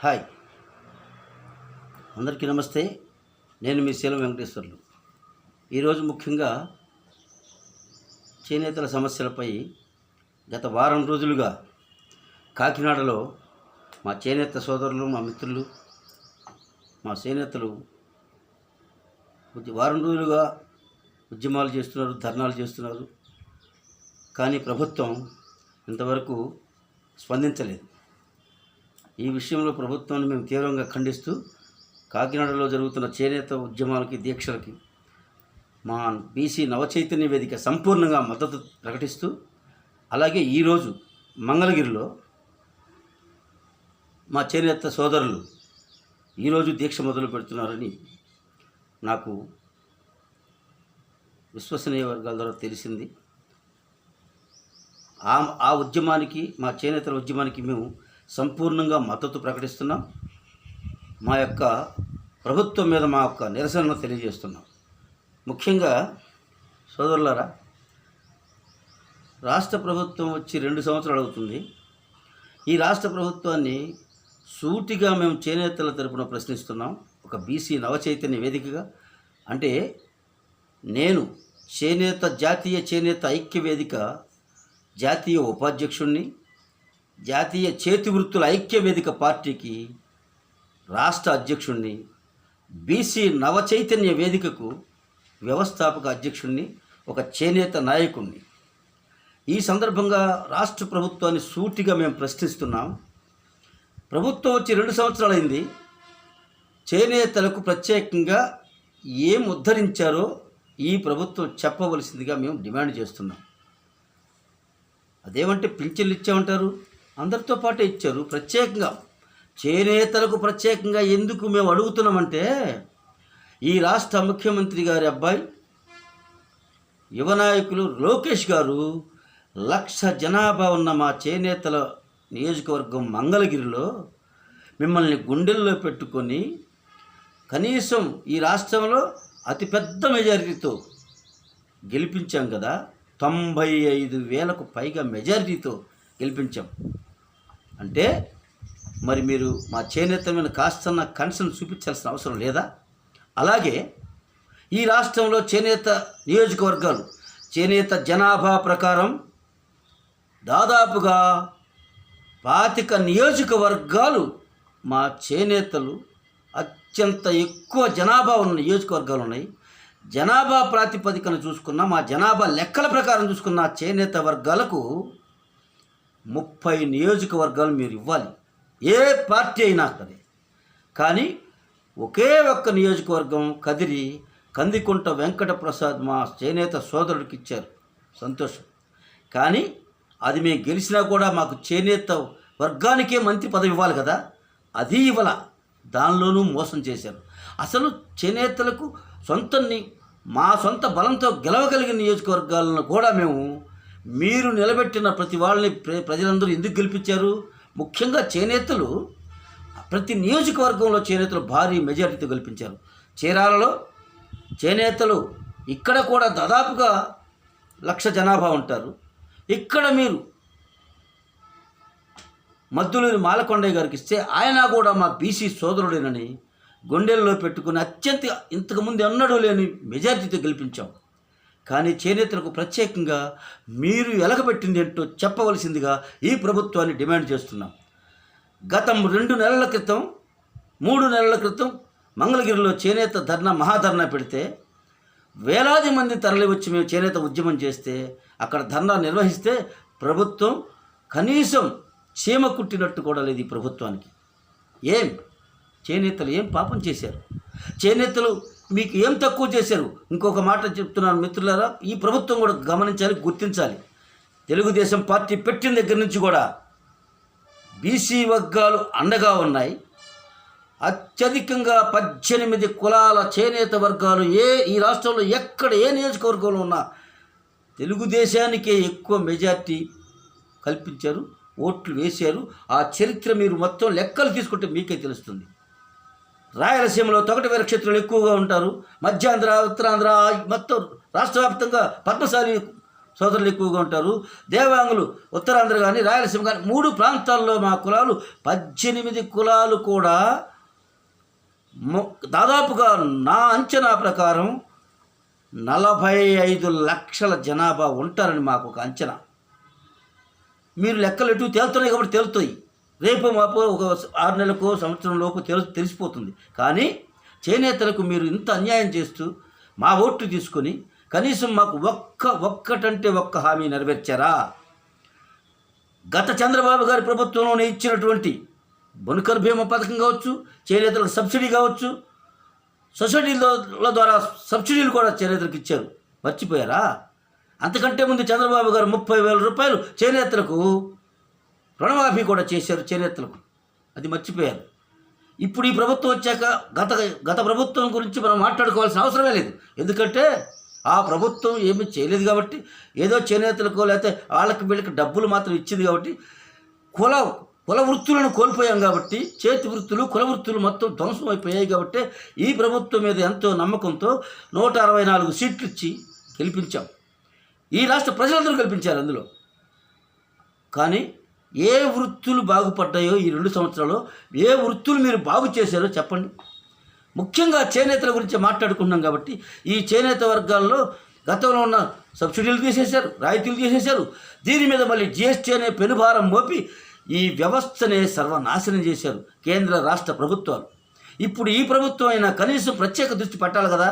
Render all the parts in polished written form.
Hi, అందరికీ నమస్తే. నేను మీ శీలం వెంకటేశ్వర్లు. ఈరోజు ముఖ్యంగా చేనేతల సమస్యలపై గత వారం రోజులుగా కాకినాడలో మా చేనేత సోదరులు, మా మిత్రులు, మా చేనేతలు వారం రోజులుగా ఉద్యమాలు చేస్తున్నారు, ధర్నాలు చేస్తున్నారు. కానీ ప్రభుత్వం ఇంతవరకు స్పందించలేదు. ఈ విషయంలో ప్రభుత్వాన్ని మేము తీవ్రంగా ఖండిస్తూ కాకినాడలో జరుగుతున్న చేనేత ఉద్యమాలకి, దీక్షలకి మా బీసీ నవచైతన్య వేదిక సంపూర్ణంగా మద్దతు ప్రకటిస్తూ, అలాగే ఈరోజు మంగళగిరిలో మా చేనేత సోదరులు ఈరోజు దీక్ష మొదలు పెడుతున్నారని నాకు విశ్వసనీయ వర్గాల ద్వారా తెలిసింది. ఆ ఉద్యమానికి, మా చేనేతల ఉద్యమానికి మేము సంపూర్ణంగా మద్దతు ప్రకటిస్తున్నాం. మా యొక్క ప్రభుత్వం మీద మా యొక్క నిరసనను తెలియజేస్తున్నాం. ముఖ్యంగా సోదరులారా, రాష్ట్ర ప్రభుత్వం వచ్చి 2 సంవత్సరాలు అవుతుంది. ఈ రాష్ట్ర ప్రభుత్వాన్ని సూటిగా మేము చేనేతల తరపున ప్రశ్నిస్తున్నాం. ఒక బీసీ నవచైతన్య వేదికగా, అంటే నేను జాతీయ చేనేత ఐక్య వేదిక జాతీయ ఉపాధ్యక్షుణ్ణి, జాతీయ చేతి వృత్తుల ఐక్య వేదిక పార్టీకి రాష్ట్ర అధ్యక్షుణ్ణి, బీసీ నవచైతన్య వేదికకు వ్యవస్థాపక అధ్యక్షుణ్ణి, ఒక చేనేత నాయకుణ్ణి. ఈ సందర్భంగా రాష్ట్ర ప్రభుత్వాన్ని సూటిగా మేము ప్రశ్నిస్తున్నాం. ప్రభుత్వం వచ్చి 2 సంవత్సరాలైంది. చేనేతలకు ప్రత్యేకంగా ఏం ఉద్ధరించారో ఈ ప్రభుత్వం చెప్పవలసిందిగా మేము డిమాండ్ చేస్తున్నాం. అదేమంటే పింఛన్లు ఇచ్చామంటారు, అందరితో పాటే ఇచ్చారు. ప్రత్యేకంగా చేనేతలకు ప్రత్యేకంగా ఎందుకు మేము అడుగుతున్నామంటే, ఈ రాష్ట్ర ముఖ్యమంత్రి గారి అబ్బాయి, యువ నాయకులు లోకేష్ గారు 1,00,000 జనాభా ఉన్న మా చేనేతల నియోజకవర్గం మంగళగిరిలో మిమ్మల్ని గుండెల్లో పెట్టుకొని కనీసం ఈ రాష్ట్రంలో అతిపెద్ద మెజారిటీతో గెలిపించాం కదా. 95,000కు పైగా మెజారిటీతో గెలిపించాం. అంటే మరి మీరు మా చేనేత మీద కాస్తన్న కన్సర్న్ చూపించాల్సిన అవసరం లేదా? అలాగే ఈ రాష్ట్రంలో చేనేత నియోజకవర్గాలు, చేనేత జనాభా ప్రకారం దాదాపుగా 25 నియోజకవర్గాలు మా చేనేతలు అత్యంత ఎక్కువ జనాభా ఉన్న నియోజకవర్గాలు ఉన్నాయి. జనాభా ప్రాతిపదికన చూసుకున్న, మా జనాభా లెక్కల ప్రకారం చూసుకున్న చేనేత వర్గాలకు 30 నియోజకవర్గాలు మీరు ఇవ్వాలి, ఏ పార్టీ అయినా సరే. కానీ ఒకే ఒక్క నియోజకవర్గం కదిరి కందికుంట వెంకట ప్రసాద్ మా చేనేత సోదరుడికి ఇచ్చారు, సంతోషం. కానీ అది మేము గెలిచినా కూడా మాకు చేనేత వర్గానికే మంత్రి పదవి ఇవ్వాలి కదా, అది ఇవ్వాల. దానిలోనూ మోసం చేశారు. అసలు చేనేతలకు మా సొంత బలంతో గెలవగలిగిన నియోజకవర్గాలను కూడా మీరు నిలబెట్టిన ప్రతి వాళ్ళని ప్రజలందరూ ఎందుకు గెలిపించారు? ముఖ్యంగా చేనేతలు, ప్రతి నియోజకవర్గంలో చేనేతలు భారీ మెజారిటీతో గెలిపించారు. చీరాలలో చేనేతలు ఇక్కడ కూడా దాదాపుగా 1,00,000 జనాభా ఉంటారు. ఇక్కడ మీరు మద్దులూరి మాలకొండయ్య గారికి ఇస్తే ఆయన కూడా మా బీసీ సోదరుడేనని గుండెల్లో పెట్టుకుని ఇంతకుముందు ఎన్నడూ లేని మెజారిటీతో గెలిపించాం. కానీ చేనేతలకు ప్రత్యేకంగా మీరు ఎలగబెట్టింది ఏంటో చెప్పవలసిందిగా ఈ ప్రభుత్వాన్ని డిమాండ్ చేస్తున్నాం. గత 2 నెలల క్రితం, 3 నెలల క్రితం మంగళగిరిలో చేనేత మహాధర్నా పెడితే వేలాది మంది తరలి వచ్చి మేము చేనేత ఉద్యమం చేస్తే, అక్కడ ధర్నా నిర్వహిస్తే ప్రభుత్వం కనీసం చీమ కుట్టినట్టు కూడా లేదు ఈ ప్రభుత్వానికి. చేనేతలు ఏం పాపం చేశారు? చేనేతలు మీకు ఏం తక్కువ చేశారు? ఇంకొక మాట చెప్తున్నాను మిత్రులారా, ఈ ప్రభుత్వం కూడా గమనించాలి, గుర్తించాలి. తెలుగుదేశం పార్టీ పెట్టిన దగ్గర నుంచి కూడా బీసీ వర్గాలు అండగా ఉన్నాయి. అత్యధికంగా 18 కులాల చేనేత వర్గాలు ఈ రాష్ట్రంలో ఎక్కడ ఏ నియోజకవర్గంలో ఉన్నా తెలుగుదేశానికే ఎక్కువ మెజార్టీ కల్పించారు, ఓట్లు వేశారు. ఆ చరిత్ర మీరు మొత్తం లెక్కలు తీసుకుంటే మీకే తెలుస్తుంది. రాయలసీమలో తొగట వీరక్షేత్రులు ఎక్కువగా ఉంటారు. మధ్యాంధ్ర, ఉత్తరాంధ్ర మొత్తం రాష్ట్ర వ్యాప్తంగా పద్మశాలి సోదరులు ఎక్కువగా ఉంటారు. దేవాంగులు ఉత్తరాంధ్ర కానీ రాయలసీమ కానీ 3 ప్రాంతాల్లో మా కులాలు 18 కులాలు కూడా దాదాపుగా నా అంచనా ప్రకారం 45 లక్షల జనాభా ఉంటారని మాకు ఒక అంచనా. మీరు లెక్కలు ఎటు తేలుతున్నాయి కాబట్టి తేలుతాయి. రేపు మాపు ఒక 6 నెలలకు సంవత్సరం లోపు తెలిసిపోతుంది. కానీ చేనేతలకు మీరు ఇంత అన్యాయం చేస్తూ మా ఓట్లు తీసుకొని కనీసం మాకు ఒక్కటంటే ఒక్క హామీ నెరవేర్చారా? గత చంద్రబాబు గారి ప్రభుత్వంలోనే ఇచ్చినటువంటి బొనుకర్ భీమా పథకం కావచ్చు, చేనేతలకు సబ్సిడీ కావచ్చు, సొసైటీల ద్వారా సబ్సిడీలు కూడా చేనేతలకు ఇచ్చారు. మర్చిపోయారా? అంతకంటే ముందు చంద్రబాబు గారు 30,000 రూపాయలు చేనేతలకు రుణమాఫీ కూడా చేశారు చేనేతలకు. అది మర్చిపోయారు. ఇప్పుడు ఈ ప్రభుత్వం వచ్చాక గత ప్రభుత్వం గురించి మనం మాట్లాడుకోవాల్సిన అవసరమే లేదు. ఎందుకంటే ఆ ప్రభుత్వం ఏమీ చేయలేదు కాబట్టి, ఏదో చేనేతలకు లేకపోతే వాళ్ళకి వీళ్ళకి డబ్బులు మాత్రం ఇచ్చింది కాబట్టి కుల వృత్తులను కోల్పోయాం కాబట్టి, చేతి వృత్తులు కుల వృత్తులు మొత్తం ధ్వంసం అయిపోయాయి కాబట్టి ఈ ప్రభుత్వం మీద ఎంతో నమ్మకంతో 164 సీట్లు ఇచ్చి గెలిపించాం. ఈ రాష్ట్ర ప్రజలందరూ గెలిపించారు అందులో. కానీ ఏ వృత్తులు బాగుపడ్డాయో ఈ 2 సంవత్సరాల్లో, ఏ వృత్తులు మీరు బాగు చేశారో చెప్పండి. ముఖ్యంగా చేనేతల గురించి మాట్లాడుకున్నాం కాబట్టి ఈ చేనేత వర్గాల్లో గతంలో ఉన్న సబ్సిడీలు తీసేశారు, రాయితీలు తీసేశారు. దీని మీద మళ్ళీ జిఎస్టీ అనే పెనుభారం మోపి ఈ వ్యవస్థనే సర్వనాశనం చేశారు కేంద్ర రాష్ట్ర ప్రభుత్వాలు. ఇప్పుడు ఈ ప్రభుత్వం అయినా కనీసం ప్రత్యేక దృష్టి పెట్టాలి కదా.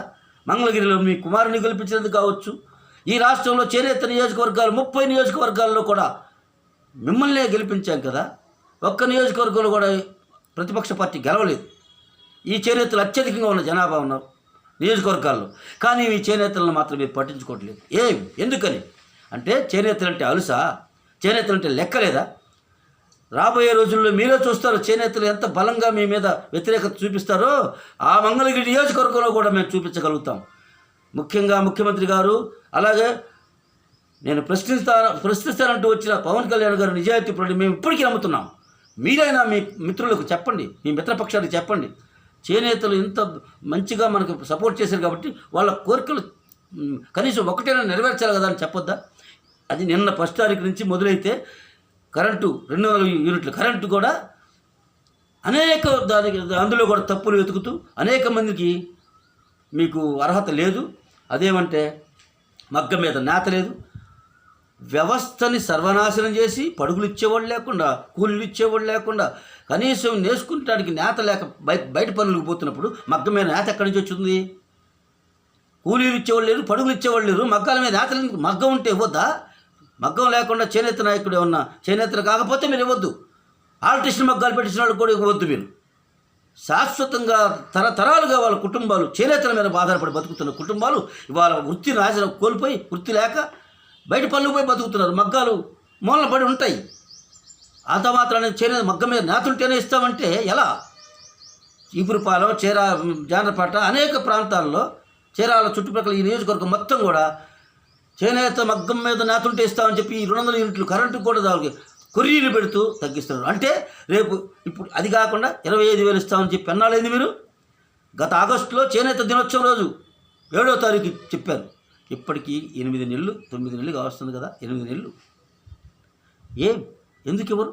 మంగళగిరిలో మీ కుమారుని గెలిపించినందుకు కావచ్చు, ఈ రాష్ట్రంలో చేనేత నియోజకవర్గాలు 30 నియోజకవర్గాల్లో కూడా మిమ్మల్నే గెలిపించాం కదా. ఒక్క నియోజకవర్గంలో కూడా ప్రతిపక్ష పార్టీ గెలవలేదు. ఈ చేనేతలు అత్యధికంగా ఉన్న జనాభా ఉన్నారు నియోజకవర్గాల్లో. కానీ ఈ చేనేతలను మాత్రం మీరు పట్టించుకోవట్లేదు. ఎందుకని అంటే చేనేతలు అంటే అలుసా? చేనేతలు అంటే లెక్కలేదా? రాబోయే రోజుల్లో మీరే చూస్తారు చేనేతలు ఎంత బలంగా మీ మీద వ్యతిరేకత చూపిస్తారో. ఆ మంగళగిరి నియోజకవర్గంలో కూడా మేము చూపించగలుగుతాం. ముఖ్యంగా ముఖ్యమంత్రి గారు, అలాగే నేను ప్రశ్నిస్తానంటూ వచ్చిన పవన్ కళ్యాణ్ గారు నిజాయితీపరుడు మేము ఇప్పటికీ నమ్ముతున్నాం. మీరైనా మీ మిత్రులకు చెప్పండి, మీ మిత్రపక్షానికి చెప్పండి. చేనేతలు ఇంత మంచిగా మనకు సపోర్ట్ చేశారు కాబట్టి వాళ్ళ కోరికలు కనీసం ఒకటైనా నెరవేర్చాలి కదా అని చెప్పొద్దా? అది నిన్న 1 తారీఖు నుంచి మొదలైతే కరెంటు 200 యూనిట్ల కరెంటు కూడా అందులో కూడా తప్పులు వెతుకుతూ అనేక మందికి మీకు అర్హత లేదు. అదేమంటే మగ్గం మీద నేత లేదు. వ్యవస్థని సర్వనాశనం చేసి పడుగులు ఇచ్చేవాళ్ళు లేకుండా, కూలీలు ఇచ్చేవాళ్ళు లేకుండా, కనీసం నేర్చుకుంటానికి నేత లేక బయట పనులకు పోతున్నప్పుడు మగ్గం మీద నేత ఎక్కడి నుంచి వచ్చింది? కూలీలు ఇచ్చేవాళ్ళు లేరు, పడుగులు ఇచ్చేవాళ్ళు లేరు, మగ్గాల మీద నేత మగ్గం ఉంటే ఇవ్వద్దా? మగ్గం లేకుండా చేనేత నాయకుడు ఏమన్నా చేనేతలు కాకపోతే మీరు ఇవ్వద్దు. ఆల్ట్రేషన్ మగ్గాలు పెట్టించిన వాళ్ళు కూడా ఇవ్వద్దు. మీరు శాశ్వతంగా తరతరాలుగా వాళ్ళ కుటుంబాలు చేనేతల మీద ఆధారపడి బతుకుతున్న కుటుంబాలు ఇవాళ వృత్తి నాశనం కోల్పోయి, వృత్తి లేక బయట పనులు పోయి బతుకుతున్నారు. మగ్గాలు మూలన పడి ఉంటాయి. అంత మాత్రాన్ని చేనేత మగ్గం మీద నేతుంటేనే ఇస్తామంటే ఎలా? చీపురుపాలెం, జానపేట అనేక ప్రాంతాల్లో, చీరాల చుట్టుపక్కల ఈ నియోజకవర్గం మొత్తం కూడా చేనేత మగ్గం మీద నేతుంటే ఇస్తామని చెప్పి 200 యూనిట్లు కరెంటు కూడా దానికి కొర్రీలు పెడుతూ తగ్గిస్తున్నారు. అంటే ఇప్పుడు అది కాకుండా 25,000 ఇస్తామని చెప్పి అన్నాలేంది మీరు? గత ఆగస్టులో చేనేత దినోత్సవం రోజు 7వ తారీఖు చెప్పారు. ఇప్పటికీ 8 నెలలు 9 నెలలు కావస్తుంది కదా. 8 నెలలు ఎందుకు ఇవ్వరు?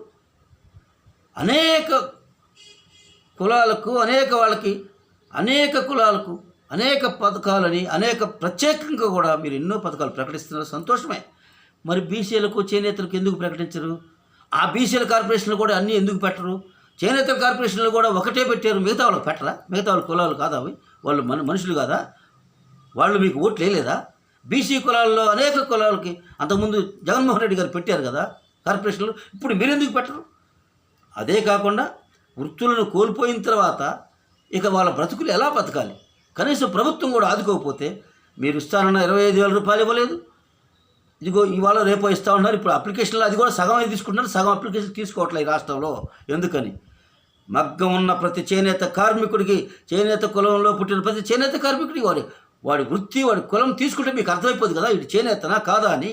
అనేక కులాలకు, అనేక వాళ్ళకి, అనేక కులాలకు అనేక పథకాలని, అనేక ప్రత్యేకంగా కూడా మీరు ఎన్నో పథకాలు ప్రకటిస్తున్నారు, సంతోషమే. మరి బీసీలకు, చేనేతలకు ఎందుకు ప్రకటించరు? ఆ బీసీల కార్పొరేషన్లు కూడా అన్నీ ఎందుకు పెట్టరు? చేనేతల కార్పొరేషన్లు కూడా ఒకటే పెట్టారు, మిగతా వాళ్ళకి పెట్టరా? మిగతా వాళ్ళ కులాలు కాదా అవి? వాళ్ళు మనుషులు కాదా? వాళ్ళు మీకు ఓట్లు వేయలేదా? బీసీ కులాల్లో అనేక కులాలకి అంతకుముందు జగన్మోహన్ రెడ్డి గారు పెట్టారు కదా కార్పొరేషన్లు, ఇప్పుడు మీరెందుకు పెట్టరు? అదే కాకుండా వృత్తులను కోల్పోయిన తర్వాత ఇక వాళ్ళ బ్రతుకులు ఎలా బతకాలి? కనీసం ప్రభుత్వం కూడా ఆదుకోకపోతే మీరు ఇస్తానన్న 25,000 రూపాయలు ఇవ్వలేదు. ఇదిగో ఇవాళ రేపో ఇస్తా ఉన్నారు. ఇప్పుడు అప్లికేషన్లో అది కూడా సగం తీసుకుంటున్నారు, సగం అప్లికేషన్ తీసుకోవట్లేదు ఈ రాష్ట్రంలో. ఎందుకని? మగ్గం ఉన్న ప్రతి చేనేత కార్మికుడికి, చేనేత కులంలో పుట్టిన ప్రతి చేనేత కార్మికుడికి వాడి వృత్తి, వాడి కులం తీసుకుంటే మీకు అర్థమైపోతుంది కదా ఇది చేనేతనా కాదా అని.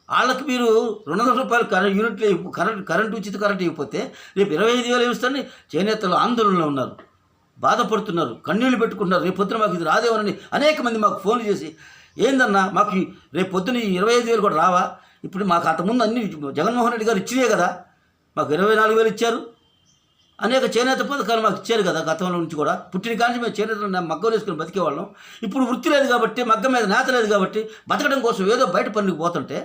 వాళ్ళకి మీరు 200 రూపాయలు యూనిట్లు కరెంటు ఉచిత కరెంటు ఇవ్వకపోతే రేపు 25,000 ఇస్తారని చేనేతలు ఆందోళనలో ఉన్నారు, బాధపడుతున్నారు, కన్నీళ్లు పెట్టుకుంటున్నారు. రేపు పొద్దున మాకు ఇది రాదేమోనని అనేక మంది మాకు ఫోన్లు చేసి ఏందన్నా మాకు రేపు పొద్దున 25,000 కూడా రావా? ఇప్పుడు మాకు అంతకుముందు అన్ని జగన్మోహన్ రెడ్డి గారు ఇచ్చినే కదా, మాకు 24,000 ఇచ్చారు. అనేక చేనేత పథకాలు మాకు ఇచ్చారు కదా గతంలో నుంచి కూడా. పుట్టిన కాంచి మేము చేనేతలు మగ్గం వేసుకుని బతికేవాళ్ళం. ఇప్పుడు వృత్తి లేదు కాబట్టి, మగ్గం మీద నేత లేదు కాబట్టి బతకడం కోసం ఏదో బయట పనికి పోతుంటే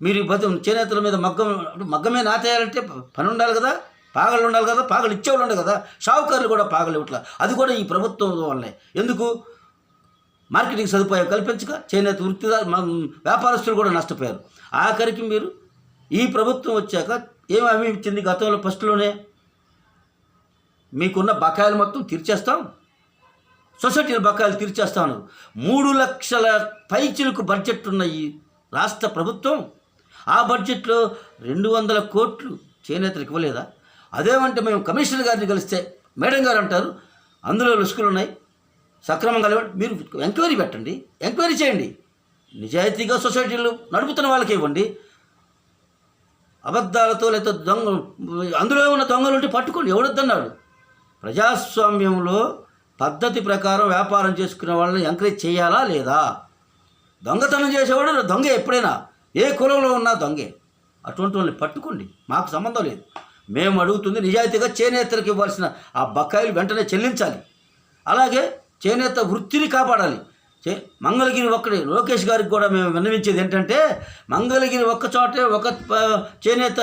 మీరు చేనేతల మీద మగ్గం మీద నేత వేయాలంటే పని ఉండాలి కదా, పాగళ్ళు ఉండాలి కదా, పాగలు ఇచ్చేవాళ్ళు ఉండాలి కదా. షావుకారులు కూడా పాగలు ఇట్లా, అది కూడా ఈ ప్రభుత్వం వల్లే. ఎందుకు? మార్కెటింగ్ సదుపాయం కల్పించక చేనేత వ్యాపారస్తులు కూడా నష్టపోయారు. ఆఖరికి మీరు ఈ ప్రభుత్వం వచ్చాక ఏమి హామీ ఇచ్చింది? గతంలో ఫస్ట్లోనే మీకున్న బకాయిలు మొత్తం తీర్చేస్తాం, సొసైటీల బకాయిలు తీర్చేస్తా ఉన్నారు. 3 లక్షల పైచిలకు బడ్జెట్ ఉన్న ఈ రాష్ట్ర ప్రభుత్వం ఆ బడ్జెట్లో 200 కోట్లు చేనేతలకు ఇవ్వలేదా? అదేమంటే మేము కమిషనర్ గారిని కలిస్తే మేడం గారు అంటారు అందులో లుసుకులు ఉన్నాయి, సక్రమంగా మీరు ఎంక్వైరీ పెట్టండి, ఎంక్వైరీ చేయండి, నిజాయితీగా సొసైటీలు నడుపుతున్న వాళ్ళకి ఇవ్వండి. అబద్ధాలతో లేదా అందులో ఉన్న దొంగలు ఉంటే పట్టుకోండి, ఎవడొద్దన్నాడు? ప్రజాస్వామ్యంలో పద్ధతి ప్రకారం వ్యాపారం చేసుకునే వాళ్ళని ఎంకరేజ్ చేయాలా లేదా? దొంగతనం చేసేవాడు దొంగ, ఎప్పుడైనా ఏ కులంలో ఉన్నా దొంగే. అటువంటి వాళ్ళని పట్టుకోండి, మాకు సంబంధం లేదు. మేము అడుగుతుంది నిజాయితీగా చేనేతలకు ఇవ్వాల్సిన ఆ బకాయిలు వెంటనే చెల్లించాలి. అలాగే చేనేత వృత్తిని కాపాడాలి. మంగళగిరి ఒక్కడే లోకేష్ గారికి కూడా మేము విన్నవించేది ఏంటంటే, మంగళగిరి ఒక్క చోటే ఒక చేనేత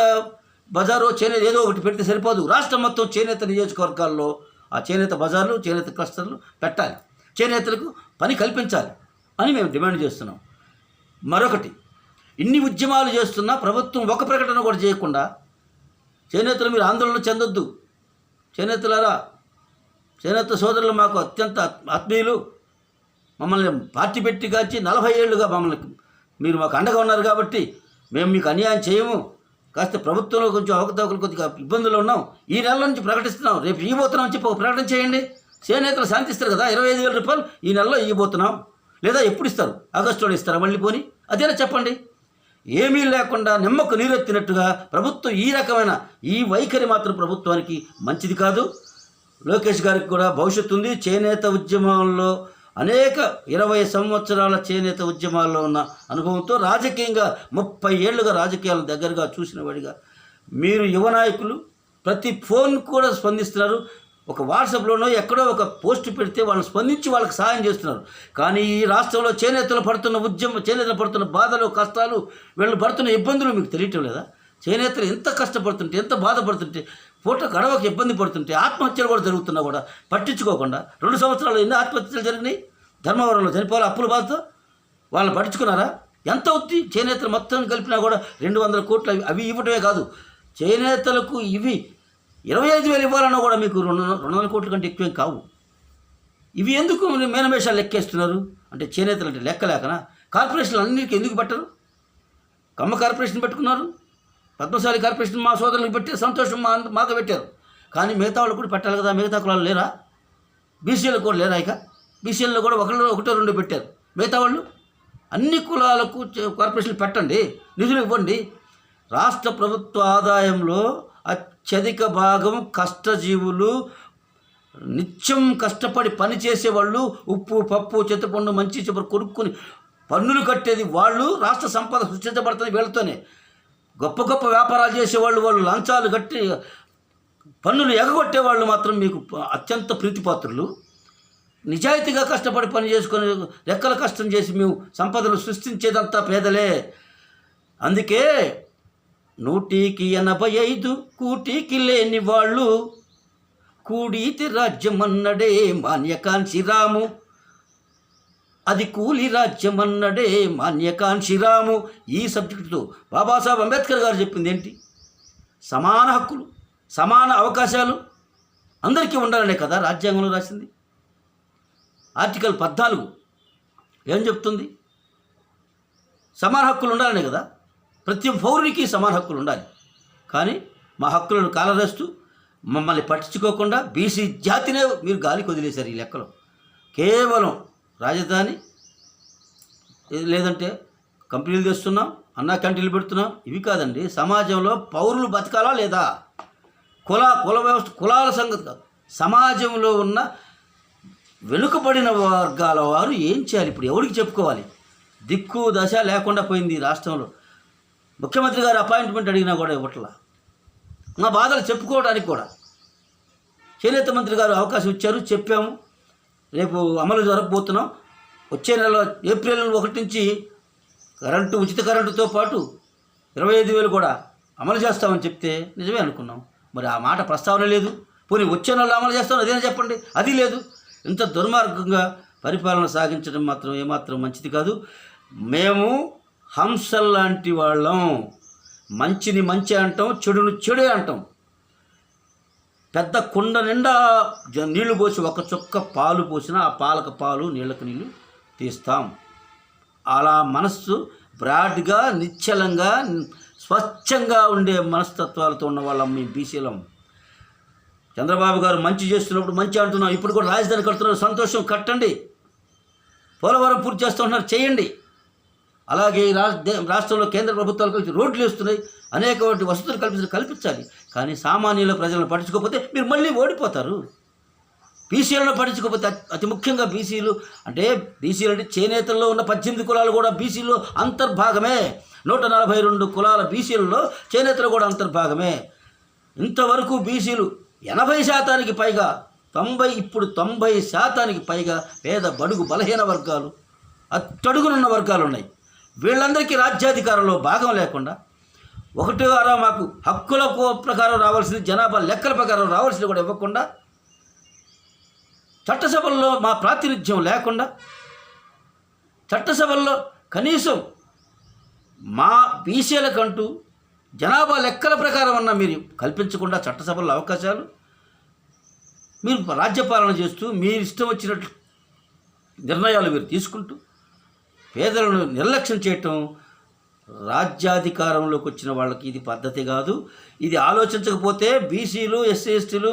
బజారు, చేనేత ఏదో ఒకటి పెడితే సరిపోదు. రాష్ట్రం మొత్తం చేనేత నియోజకవర్గాల్లో ఆ చేనేత బజార్లు, చేనేత క్లస్టర్లు పెట్టాలి, చేనేతలకు పని కల్పించాలి అని మేము డిమాండ్ చేస్తున్నాం. మరొకటి, ఇన్ని ఉద్యమాలు చేస్తున్నా ప్రభుత్వం ఒక ప్రకటన కూడా చేయకుండా, చేనేతలు మీరు ఆందోళన చెందొద్దు, చేనేతలారా, చేనేత సోదరులు మాకు అత్యంత ఆత్మీయులు, మమ్మల్ని పార్టీ పెట్టి కాచి 40 ఏళ్ళుగా మీరు మాకు అండగా ఉన్నారు కాబట్టి మేము మీకు అన్యాయం చేయము. కాస్త ప్రభుత్వంలో కొంచెం అవకతవకలు కొద్దిగా ఇబ్బందులు ఉన్నాం, ఈ నెల నుంచి ప్రకటిస్తున్నాం, రేపు ఇవ్వబోతున్నాం అని చెప్పి ఒక ప్రకటన చేయండి. చేనేతలు శాంతిస్తారు కదా, 25,000 రూపాయలు ఈ నెలలో ఇవ్వబోతున్నాం, లేదా ఎప్పుడు ఇస్తారు? ఆగస్టులో ఇస్తారా మళ్ళీ? పోని అదేనా చెప్పండి. ఏమీ లేకుండా నిమ్మకు నీరెత్తినట్టుగా ప్రభుత్వం ఈ రకమైన ఈ వైఖరి మాత్రం ప్రభుత్వానికి మంచిది కాదు. లోకేష్ గారికి కూడా భవిష్యత్తు ఉంది. చేనేత ఉద్యమంలో అనేక 20 సంవత్సరాల చేనేత ఉద్యమాల్లో ఉన్న అనుభవంతో రాజకీయంగా 30 ఏళ్ళుగా రాజకీయాలను దగ్గరగా చూసిన వాడిగా మీరు యువ నాయకులు ప్రతి ఫోన్ కూడా స్పందిస్తున్నారు. ఒక వాట్సాప్లోనో ఎక్కడో ఒక పోస్ట్ పెడితే వాళ్ళు స్పందించి వాళ్ళకి సహాయం చేస్తున్నారు. కానీ ఈ రాష్ట్రంలో చేనేతలు పడుతున్న బాధలు, కష్టాలు, వీళ్ళు పడుతున్న ఇబ్బందులు మీకు తెలియటం లేదా? చేనేతలు ఎంత కష్టపడుతుంటే, ఎంత బాధపడుతుంటే, పూట గడవకు ఇబ్బంది పడుతుంటే, ఆత్మహత్యలు కూడా జరుగుతున్నా కూడా పట్టించుకోకుండా 2 సంవత్సరాలు ఎన్ని ఆత్మహత్యలు జరిగినాయి? ధర్మవరంలో చనిపోవాలి అప్పుల బాధతో, వాళ్ళని పట్టించుకున్నారా? ఎంత అవుతుంది? చేనేతలు మొత్తం కలిపినా కూడా 200 కోట్లు అవి ఇవ్వటమే కాదు, చేనేతలకు ఇవి 25,000 ఇవ్వాలన్నా కూడా మీకు 200 కోట్ల కంటే ఎక్కువేం కావు. ఇవి ఎందుకు మేనమేషాలు లెక్కేస్తున్నారు? అంటే చేనేతలు అంటే లెక్క లేకనా? కార్పొరేషన్లు అన్నిటికీ ఎందుకు పెట్టరు? కమ్మ కార్పొరేషన్ పెట్టుకున్నారు, పద్మశాలి కార్పొరేషన్ మా సోదరులకు పెట్టి సంతోషం మాకు పెట్టారు. కానీ మిగతా వాళ్ళు కూడా పెట్టాలి కదా, మిగతా కులాలు లేరా? బీసీలకు కూడా లేరా? ఇక బీసీలలో కూడా ఒకటో రెండో పెట్టారు. మిగతా వాళ్ళు అన్ని కులాలకు కార్పొరేషన్లు పెట్టండి, నిధులు ఇవ్వండి. రాష్ట్ర ప్రభుత్వ ఆదాయంలో అత్యధిక భాగం కష్టజీవులు, నిత్యం కష్టపడి పనిచేసేవాళ్ళు, ఉప్పు పప్పు చింతపండు మంచి చెప్పు కొనుక్కుని పన్నులు కట్టేది వాళ్ళు. రాష్ట్ర సంపద సృష్టించబడుతుంది వీళ్ళతోనే. గొప్ప గొప్ప వ్యాపారాలు చేసేవాళ్ళు, వాళ్ళు లంచాలు కట్టి పన్నులు ఎగగొట్టేవాళ్ళు మాత్రం మీకు అత్యంత ప్రీతిపాత్రులు. నిజాయితీగా కష్టపడి పని చేసుకొని రెక్కల కష్టం చేసి మేము సంపదను సృష్టించేదంతా పేదలే. అందుకే 185 కూటికి లేని వాళ్ళు కూడీతి రాజ్యమన్నడే మాన్యకాంక్షిరాము, అది కూలి రాజ్యమన్నడే మాన్యకాంక్షిరాము. ఈ సబ్జెక్టుతో బాబాసాహెబ్ అంబేద్కర్ గారు చెప్పింది ఏంటి? సమాన హక్కులు, సమాన అవకాశాలు అందరికీ ఉండాలనే కదా రాజ్యాంగంలో రాసింది. ఆర్టికల్ 14 ఏం చెప్తుంది? సమాన హక్కులు ఉండాలనే కదా. ప్రతి పౌరునికి సమాన హక్కులు ఉండాలి. కానీ మా హక్కులను కాలరేస్తూ మమ్మల్ని పట్టించుకోకుండా బీసీ జాతినే మీరు గాలికి వదిలేశారు. ఈ లెక్కలో కేవలం రాజధాని లేదంటే కంపెనీలు తెస్తున్నాం, అన్నా క్యాంటీన్లు పెడుతున్నాం, ఇవి కాదండి. సమాజంలో పౌరులు బతకాలా లేదా? కుల వ్యవస్థ, కులాల సంగతి కాదు, సమాజంలో ఉన్న వెనుకబడిన వర్గాల వారు ఏం చేయాలి? ఇప్పుడు ఎవరికి చెప్పుకోవాలి? దిక్కు దశ లేకుండా పోయింది ఈ రాష్ట్రంలో. ముఖ్యమంత్రి గారు అపాయింట్మెంట్ అడిగినా కూడా ఇవ్వట్లా. మా బాధలు చెప్పుకోవడానికి కూడా చేనేత మంత్రి గారు అవకాశం ఇచ్చారు, చెప్పాము. రేపు అమలు జరగబోతున్నాం. వచ్చే నెల ఏప్రిల్ 1 నుంచి కరెంటు, ఉచిత కరెంటుతో పాటు 25,000 కూడా అమలు చేస్తామని చెప్తే నిజమే అనుకున్నాం. మరి ఆ మాట ప్రస్తావన లేదు. పోనీ వచ్చే నెలలో అమలు చేస్తాం అదేనా చెప్పండి, అది లేదు. ఇంత దుర్మార్గంగా పరిపాలన సాగించడం మాత్రం ఏమాత్రం మంచిది కాదు. మేము హంసల్లాంటి వాళ్ళం. మంచిని మంచి అంటాం, చెడును చెడే అంటాం. పెద్ద కుండ నిండా నీళ్లు పోసి ఒక చుక్క పాలు పోసినా ఆ పాలకు పాలు, నీళ్ళకు నీళ్ళు తీస్తాం. అలా మనస్సు బ్రాడ్గా, నిశ్చలంగా, స్వచ్ఛంగా ఉండే మనస్తత్వాలతో ఉన్న వాళ్ళం మీ బీసీలం. చంద్రబాబు గారు మంచి చేస్తున్నప్పుడు మంచి అంటున్నాం. ఇప్పుడు కూడా రాజధాని కడుతున్నారు, సంతోషం, కట్టండి. పోలవరం పూర్తి చేస్తున్నారు, చేయండి. అలాగే రాష్ట్రంలో కేంద్ర ప్రభుత్వాలు కలిసి రోడ్లు వేస్తున్నాయి, అనేక వసతులు కల్పించాలి. కానీ సామాన్యుల ప్రజలను పట్టించుకోకపోతే మీరు మళ్ళీ ఓడిపోతారు. బీసీలను పట్టించుకోకపోతే, అతి ముఖ్యంగా బీసీలు అంటే చేనేతల్లో ఉన్న 18 కులాలు కూడా బీసీలో అంతర్భాగమే. 142 కులాల బీసీలలో చేనేతలు కూడా అంతర్భాగమే. ఇంతవరకు బీసీలు 80% పైగా, ఇప్పుడు 90% పైగా పేద, బడుగు, బలహీన వర్గాలు, అట్టడుగునున్న వర్గాలు ఉన్నాయి. వీళ్ళందరికీ రాజ్యాధికారంలో భాగం లేకుండా, 1 మాకు హక్కుల ప్రకారం రావాల్సింది, జనాభా లెక్కల ప్రకారం రావాల్సింది కూడా ఇవ్వకుండా, చట్టసభల్లో మా ప్రాతినిధ్యం లేకుండా, చట్టసభల్లో కనీసం మా బీసీలకంటూ జనాభా లెక్కల ప్రకారం అన్న మీరు కల్పించకుండా చట్టసభల్లో అవకాశాలు, మీరు రాజ్యపాలన చేస్తూ మీరు ఇష్టం వచ్చినట్లు నిర్ణయాలు మీరు తీసుకుంటూ పేదలను నిర్లక్ష్యం చేయటం రాజ్యాధికారంలోకి వచ్చిన వాళ్ళకి ఇది పద్ధతి కాదు. ఇది ఆలోచించకపోతే బీసీలు, ఎస్సీ, ఎస్టీలు,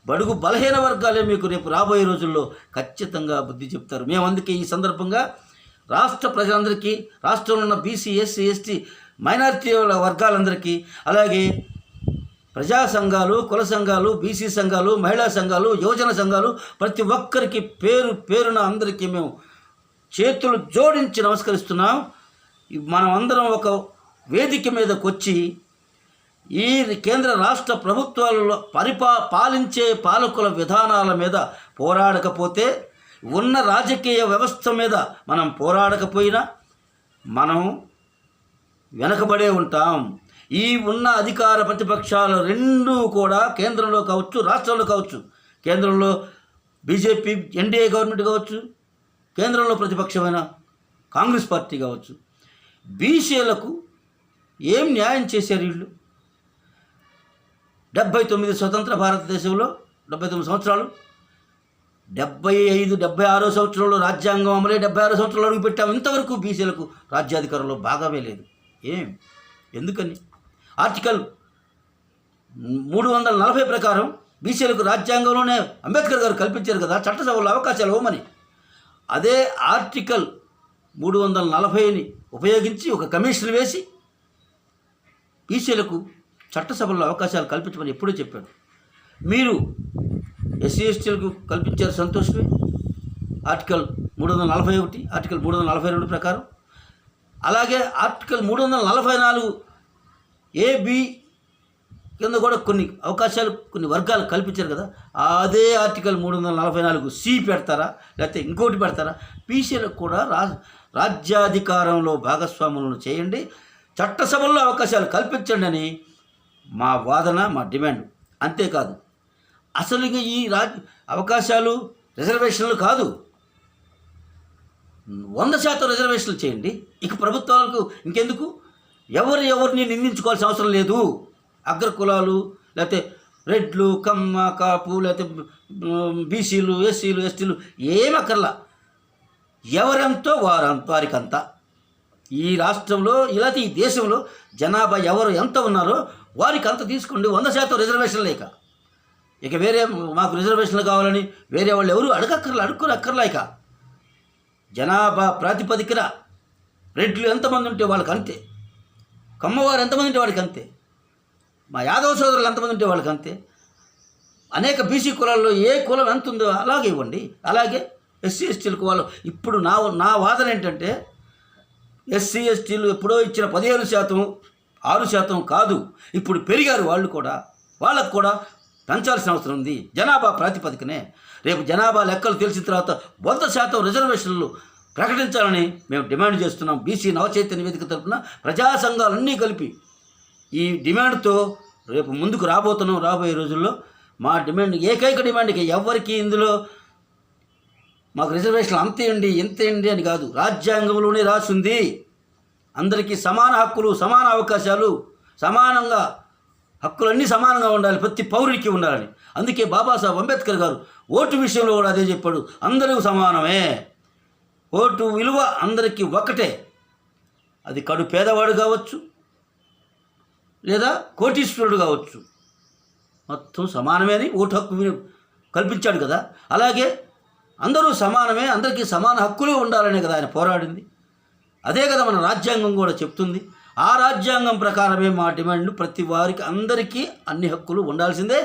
బడుగు, బలహీన వర్గాలే మీకు రేపు రాబోయే రోజుల్లో ఖచ్చితంగా బుద్ధి చెప్తారు. మేము అందుకే ఈ సందర్భంగా రాష్ట్ర ప్రజలందరికీ, రాష్ట్రంలో ఉన్న బీసీ, ఎస్సీ, ఎస్టీ, మైనారిటీ వర్గాలందరికీ, అలాగే ప్రజా సంఘాలు, కుల సంఘాలు, బీసీ సంఘాలు, మహిళా సంఘాలు, యువజన సంఘాలు, ప్రతి ఒక్కరికి పేరు పేరున అందరికీ మేము చేతులు జోడించి నమస్కరిస్తున్నాం. మనం అందరం ఒక వేదిక మీదకి వచ్చి ఈ కేంద్ర రాష్ట్ర ప్రభుత్వాలలో పాలించే పాలకుల విధానాల మీద పోరాడకపోతే, ఉన్న రాజకీయ వ్యవస్థ మీద మనం పోరాడకపోయినా మనం వెనకబడే ఉంటాం. ఈ ఉన్న అధికార ప్రతిపక్షాలు రెండూ కూడా కేంద్రంలో కావచ్చు, రాష్ట్రంలో కావచ్చు, కేంద్రంలో బీజేపీ ఎన్డీఏ గవర్నమెంట్ కావచ్చు, కేంద్రంలో ప్రతిపక్షమైన కాంగ్రెస్ పార్టీ కావచ్చు, బీసీలకు ఏం న్యాయం చేశారు వీళ్ళు? 79 స్వతంత్ర భారతదేశంలో 79 సంవత్సరాలు, 76 సంవత్సరంలో రాజ్యాంగం అమలే 76 సంవత్సరాలు అడుగు పెట్టాము. ఇంతవరకు బీసీలకు రాజ్యాధికారంలో భాగమే లేదు. ఎందుకని? ఆర్టికల్ 340 ప్రకారం బీసీలకు రాజ్యాంగంలోనే అంబేద్కర్ గారు కల్పించారు కదా చట్టసభలో అవకాశాలు ఇవ్వమని. అదే ఆర్టికల్ 340ని ఉపయోగించి ఒక కమిషన్ వేసి బీసీలకు చట్టసభల్లో అవకాశాలు కల్పించమని ఎప్పుడూ చెప్పాడు. మీరు ఎస్సీ, ఎస్టీలకు కల్పించారు, సంతోషమే. ఆర్టికల్ 341, ఆర్టికల్ 342 ప్రకారం. అలాగే ఆర్టికల్ 344 AB కింద కూడా కొన్ని అవకాశాలు, కొన్ని వర్గాలు కల్పించారు కదా. అదే ఆర్టికల్ 344C పెడతారా, లేకపోతే ఇంకోటి పెడతారా? బీసీలకు కూడా రాజ్యాధికారంలో భాగస్వాములను చేయండి, చట్టసభల్లో అవకాశాలు కల్పించండి అని మా వాదన, మా డిమాండ్. అంతేకాదు, అసలు ఈ అవకాశాలు రిజర్వేషన్లు కాదు, 100% రిజర్వేషన్లు చేయండి. ఇక ప్రభుత్వాలకు ఇంకెందుకు, ఎవరిని నిందించుకోవాల్సిన అవసరం లేదు. అగ్రకులాలు, లేకపోతే రెడ్లు, కమ్మ, కాపు, లేకపోతే బీసీలు, ఎస్సీలు, ఎస్టీలు ఏమక్కర్లా, ఎవరెంతో వారికంతా. ఈ రాష్ట్రంలో ఇలాంటి ఈ దేశంలో జనాభా ఎవరు ఎంత ఉన్నారో వారికి అంత తీసుకోండి, 100% రిజర్వేషన్ లేక. ఇక వేరే మాకు రిజర్వేషన్లు కావాలని వేరే వాళ్ళు ఎవరు అడుక్కోనక్కర్లా. ఇక జనాభా ప్రాతిపదికన రెడ్లు ఎంతమంది ఉంటే వాళ్ళకి అంతే, కమ్మవారు ఎంతమంది ఉంటే వాడికి అంతే, మా యాదవ సోదరులు ఎంతమంది ఉంటే వాళ్ళకి అంతే. అనేక బీసీ కులాల్లో ఏ కులం ఎంత ఉందో అలాగే ఇవ్వండి. అలాగే ఎస్సీ ఎస్టీలకు వాళ్ళు ఇప్పుడు నా వాదన ఏంటంటే ఎస్సీ ఎస్టీలు ఎప్పుడో ఇచ్చిన 15%, 6% కాదు, ఇప్పుడు పెరిగారు వాళ్ళు కూడా. వాళ్ళకు కూడా పెంచాల్సిన అవసరం ఉంది జనాభా ప్రాతిపదికనే. రేపు జనాభా లెక్కలు తెలిసిన తర్వాత 100% రిజర్వేషన్లు ప్రకటించాలని మేము డిమాండ్ చేస్తున్నాం. బీసీ నవచైతన్య వేదిక తరఫున ప్రజా సంఘాలన్నీ కలిపి ఈ డిమాండ్తో రేపు ముందుకు రాబోయే రోజుల్లో మా డిమాండ్ ఏకైక డిమాండ్కి ఎవరికి ఇందులో మాకు రిజర్వేషన్లు అంతేయండి ఇంతేయండి అని కాదు, రాజ్యాంగంలోనే రాసింది అందరికీ సమాన హక్కులు, సమాన అవకాశాలు, సమానంగా హక్కులన్నీ సమానంగా ఉండాలి, ప్రతి పౌరుడికి ఉండాలని. అందుకే బాబాసాహెబ్ అంబేద్కర్ గారు ఓటు విషయంలో కూడా అదే చెప్పాడు, అందరూ సమానమే, ఓటు విలువ అందరికీ ఒకటే. అది కడు పేదవాడు కావచ్చు లేదా కోటీశ్వరుడు కావచ్చు, మొత్తం సమానమే అని ఓటు హక్కు కల్పించాడు కదా. అలాగే అందరూ సమానమే, అందరికీ సమాన హక్కులు ఉండాలనే కదా ఆయన పోరాడింది. అదే కదా మన రాజ్యాంగం కూడా చెప్తుంది. ఆ రాజ్యాంగం ప్రకారమే మా డిమాండ్, ప్రతి వారికి అందరికీ అన్ని హక్కులు ఉండాల్సిందే.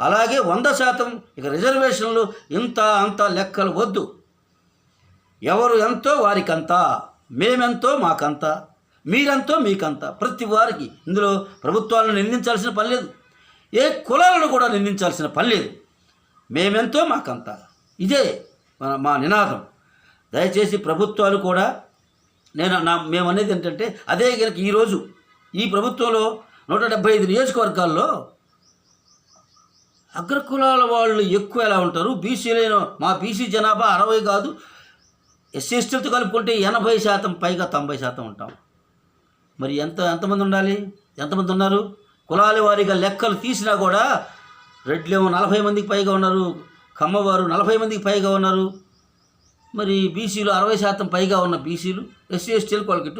అలాగే 100% ఇక రిజర్వేషన్లు ఇంత అంత లెక్కలు వద్దు, ఎవరు ఎంతో వారికంతా, మేమెంతో మాకంతా, మీరెంతో మీకంతా, ప్రతి వారికి. ఇందులో ప్రభుత్వాలను నిందించాల్సిన పని లేదు, ఏ కులాలను కూడా నిందించాల్సిన పని లేదు, మేమెంతో మాకంతా, ఇదే మా నినాదం. దయచేసి ప్రభుత్వాలు కూడా మేము అనేది ఏంటంటే అదే కనుక ఈరోజు ఈ ప్రభుత్వంలో 175 నియోజకవర్గాల్లో అగ్రకులాల వాళ్ళు ఎక్కువ ఎలా ఉంటారు, బీసీలైన మా బీసీ జనాభా 60 కాదు, ఎస్సీ ఎస్టీలతో కలుపుకుంటే 80% పైగా 90% ఉంటాం. మరి ఎంతమంది ఉండాలి, ఎంతమంది ఉన్నారు? కులాల వారీగా లెక్కలు తీసినా కూడా రెడ్లేమో 40 మందికి పైగా ఉన్నారు, కమ్మవారు 40 మందికి పైగా ఉన్నారు. మరి బీసీలు 60% పైగా ఉన్న బీసీలు, ఎస్సీ ఎస్టీలకు వాళ్ళకి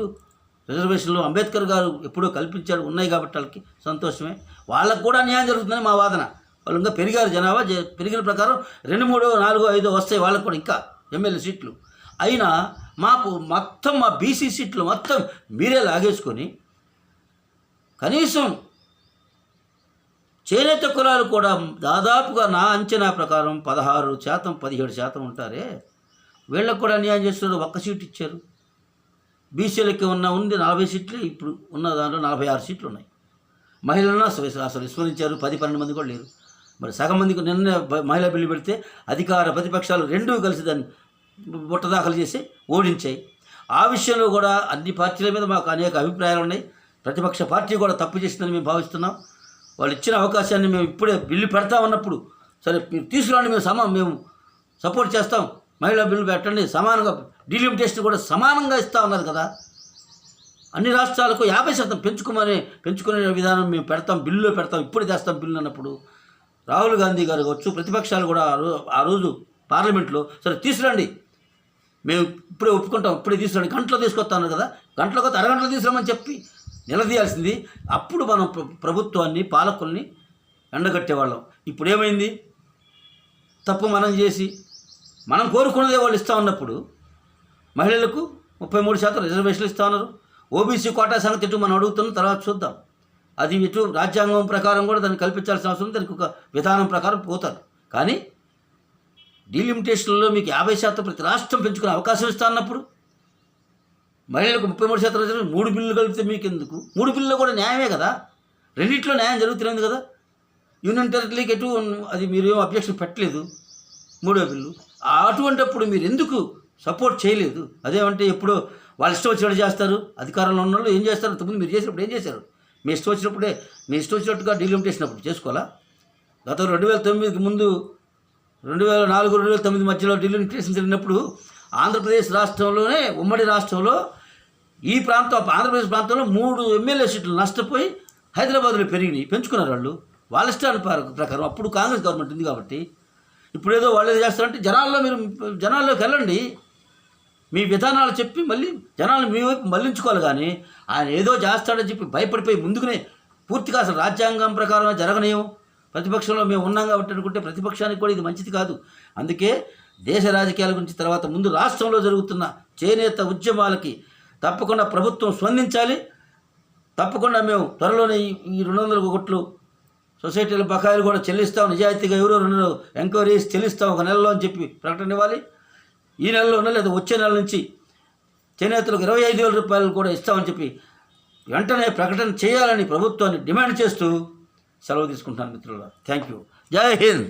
రిజర్వేషన్లు అంబేద్కర్ గారు ఎప్పుడో కల్పించాడు, ఉన్నాయి కాబట్టి వాళ్ళకి సంతోషమే, వాళ్ళకు కూడా న్యాయం జరుగుతుందని మా వాదన. వాళ్ళు ఇంకా పెరిగారు, జనాభా పెరిగిన ప్రకారం 2, 3, 4, 5 వస్తాయి వాళ్ళకు కూడా ఇంకా ఎమ్మెల్యే సీట్లు. అయినా మాకు మొత్తం మా బీసీ సీట్లు మొత్తం మీరే లాగేసుకొని కనీసం చేనేత కులాలు కూడా దాదాపుగా నా అంచనా ప్రకారం 16%, 17% ఉంటారే, వీళ్ళకు కూడా అన్యాయం చేస్తున్నారు. 1 సీట్ ఇచ్చారు. బీసీలకి ఉంది 40 సీట్లు, ఇప్పుడు ఉన్న దాంట్లో 46 సీట్లు ఉన్నాయి. మహిళలను అసలు విస్మరించారు, 10-12 మంది కూడా లేరు. మరి సగం మందికి నిన్న మహిళా బిల్లు పెడితే అధికార ప్రతిపక్షాలు రెండూ కలిసి దాన్ని బుట్ట దాఖలు చేసి ఓడించాయి. ఆ విషయంలో కూడా అన్ని పార్టీల మీద మాకు అనేక అభిప్రాయాలు ఉన్నాయి. ప్రతిపక్ష పార్టీ కూడా తప్పు చేసిందని మేము భావిస్తున్నాం. వాళ్ళు ఇచ్చిన అవకాశాన్ని మేము ఇప్పుడే బిల్లు పెడతా ఉన్నప్పుడు సరే మీరు తీసుకురండి, మేము సపోర్ట్ చేస్తాం, మహిళా బిల్లు పెట్టండి, సమానంగా డీలిమిటేషన్ కూడా సమానంగా ఇస్తూ ఉన్నారు కదా. అన్ని రాష్ట్రాలకు 50% పెంచుకునే విధానం మేము పెడతాం, బిల్లులో పెడతాం, ఇప్పుడు తెస్తాం బిల్లు అన్నప్పుడు రాహుల్ గాంధీ గారు కావచ్చు, ప్రతిపక్షాలు కూడా ఆ రోజు పార్లమెంట్లో సరే తీసుకురండి, మేము ఇప్పుడే ఒప్పుకుంటాం, ఇప్పుడే తీసుకురండి, గంటలో తీసుకొస్తాను కదా, గంటలో కొత్త అరగంటలో తీసుకురామని చెప్పి నిలదీయాల్సింది. అప్పుడు మనం ప్రభుత్వాన్ని, పాలకుల్ని ఎండగట్టేవాళ్ళం. ఇప్పుడు ఏమైంది, తప్పు మనం చేసి మనం కోరుకున్నదే వాళ్ళు ఇస్తూ ఉన్నప్పుడు మహిళలకు 33% రిజర్వేషన్లు ఇస్తూ ఉన్నారు. ఓబీసీ కోటా సంగతి ఎటు మనం అడుగుతున్నాం, తర్వాత చూద్దాం. అది ఇటు రాజ్యాంగం ప్రకారం కూడా దాన్ని కల్పించాల్సిన అవసరం ఉంది, దానికి ఒక విధానం ప్రకారం పోతారు. కానీ డీలిమిటేషన్లో మీకు 50% ప్రతి రాష్ట్రం పెంచుకునే అవకాశం ఇస్తా అన్నప్పుడు మహిళలకు 33% రిజర్వేషన్, 3 బిల్లులు కలిపితే మీకు ఎందుకు? 3 బిల్లులో కూడా న్యాయమే కదా, రెండింటిలో న్యాయం జరుగుతున్నది కదా. యూనియన్ టెరిటరీకి ఎటు అది మీరు ఏం అబ్జెక్షన్ పెట్టలేదు, 3వ బిల్లు. అటువంటిప్పుడు మీరు ఎందుకు సపోర్ట్ చేయలేదు? అదేమంటే ఎప్పుడో వాళ్ళు ఇష్టం వచ్చినట్టు చేస్తారు. అధికారంలో ఉన్న వాళ్ళు ఏం చేస్తారు? ఇంతకుముందు మీరు చేసినప్పుడు ఏం చేశారు? మీ ఇష్టం వచ్చినట్టుగా డీలిమిటేషన్ అప్పుడు చేసుకోవాలా? గత 2009కి ముందు 2004, 2009 మధ్యలో డీలిమిటేషన్ జరిగినప్పుడు ఆంధ్రప్రదేశ్ రాష్ట్రంలోనే, ఉమ్మడి రాష్ట్రంలో ఈ ఆంధ్రప్రదేశ్ ప్రాంతంలో 3 ఎమ్మెల్యే సీట్లు నష్టపోయి హైదరాబాద్లో పెంచుకున్నారు వాళ్ళు వాళ్ళ ఇష్టాన్ని ప్రకారం. అప్పుడు కాంగ్రెస్ గవర్నమెంట్ ఉంది కాబట్టి. ఇప్పుడు ఏదో వాళ్ళు ఏదో చేస్తారంటే జనాల్లోకి వెళ్ళండి, మీ విధానాలు చెప్పి మళ్ళీ జనాలు మీ వైపు మళ్లించుకోవాలి. కానీ ఆయన ఏదో చేస్తాడని చెప్పి భయపడిపోయి ముందుకునే పూర్తిగా అసలు రాజ్యాంగం ప్రకారం జరగనేమో, ప్రతిపక్షంలో మేము ఉన్నాం కాబట్టి అనుకుంటే ప్రతిపక్షానికి కూడా ఇది మంచిది కాదు. అందుకే దేశ రాజకీయాల గురించి తర్వాత ముందు రాష్ట్రంలో జరుగుతున్న చేనేత ఉద్యమాలకి తప్పకుండా ప్రభుత్వం స్పందించాలి. తప్పకుండా మేము త్వరలోనే ఈ 200 కోట్లు సొసైటీల బకాయిలు కూడా చెల్లిస్తాం, నిజాయితీగా ఎవరో 2 ఎంక్వైరీస్ చెల్లిస్తాం 1 నెలలో అని చెప్పి ప్రకటన ఇవ్వాలి. ఈ నెలలోనో లేదా వచ్చే నెల నుంచి చేనేతలకు 25,000 రూపాయలు కూడా ఇస్తామని చెప్పి వెంటనే ప్రకటన చేయాలని ప్రభుత్వాన్ని డిమాండ్ చేస్తూ సెలవు తీసుకుంటాను మిత్రులారా. Thank you. జై హింద్.